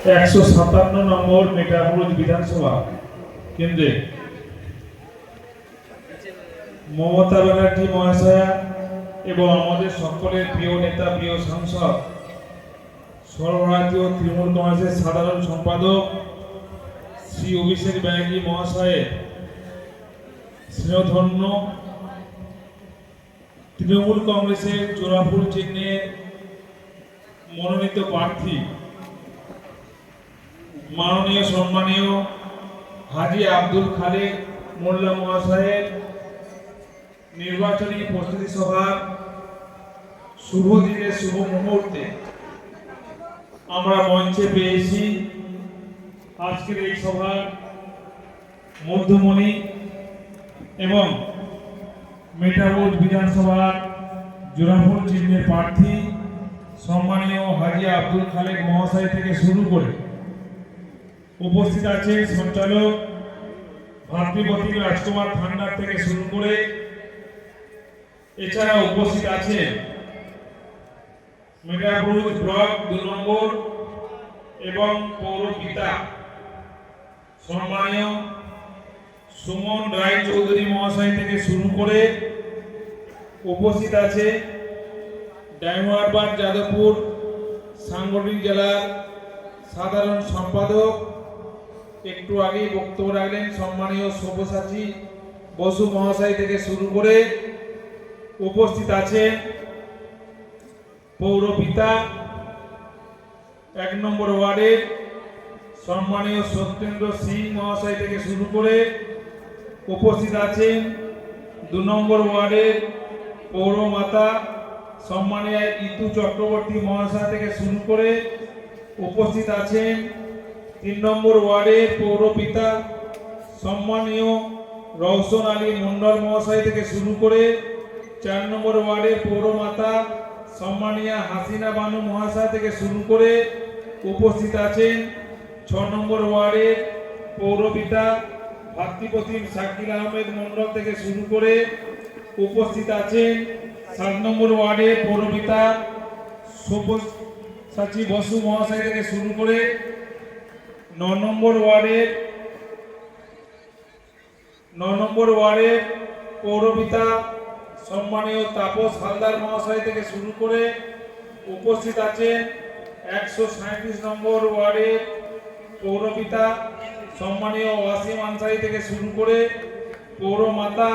157 নম্বর মেটাপুর বিধানসভা কেন্দ্রে মমতা ব্যানার্জি মহাশয়া এবং আমাদের সকলের প্রিয় নেতা, প্রিয় সাংসদ, সর্বভারতীয় তৃণমূল কংগ্রেসের সাধারণ সম্পাদক শ্রী অভিষেক ব্যানার্জি মহাশয়ের স্নেহধন্য তৃণমূল কংগ্রেসের জোড়াফুল চিহ্নে মনোনীত প্রার্থী মাননীয় সম্মানীয় হাজী আব্দুল খালেক মোল্লা মহাশয়ের নির্বাচনী প্রস্তুতি সভার শুভ দিনে শুভ মুহূর্তে আমরা মঞ্চে পেয়েছি। আজকের এই সভার মধ্যমণি এবং মেটাবোট বিধানসভার জোড়াফুল চিহ্নের প্রার্থী সম্মানীয় হাজী আব্দুল খালেক মহাশয় থেকে শুরু করে উপস্থিত আছে সঞ্চালক ভাতৃপতি রাজকুমার থান্ডার থেকে শুরু করে এছাড়া উপস্থিত আছে মিঠাপুর ব্লক 2 নম্বর এবং পৌর পিতা সম্মানীয় সুমন রায় চৌধুরী মহাশয় থেকে শুরু করে উপস্থিত আছে ডায়মন্ডবাগ যাদবপুর সাংগঠনিক জেলার সাধারণ সম্পাদক একটু আগেই বক্তব্য রাখলেন সম্মানীয় সব্যসাচী বসু মহাশয় থেকে শুরু করে উপস্থিত আছেন পৌর পিতা 1 নম্বর ওয়ার্ডের সম্মানীয় সত্যেন্দ্র সিং মহাশয় থেকে শুরু করে উপস্থিত আছেন 2 নম্বর ওয়ার্ডের পৌরমাতা সম্মানীয় ইতু চক্রবর্তী মহাশয় থেকে শুরু করে উপস্থিত আছেন 3 নম্বর ওয়ার্ডের পৌরপিতা সম্মানীয় রওশন আলী মন্ডল মহাশয় থেকে শুরু করে 4 নম্বর ওয়ার্ডের পৌরমাতা সম্মানীয় হাসিনা বানু মহাশয় থেকে শুরু করে উপস্থিত আছেন 6 নম্বর ওয়ার্ডের পৌরপিতা ভাতৃপতি শাকিল আহমেদ মন্ডল থেকে শুরু করে উপস্থিত আছেন 7 নম্বর ওয়ার্ডের পৌরপিতা সব্যসাচী বসু মহাশয় থেকে শুরু করে 9 নম্বর ওয়ার্ডের পৌরপিতা সম্মানীয় তাপস হালদার মহাশয় থেকে শুরু করে উপস্থিত আছেন 137 নম্বর ওয়ার্ডের পৌরপিতা সম্মানীয় ওয়াসিম আনসারী থেকে শুরু করে পৌরমাতা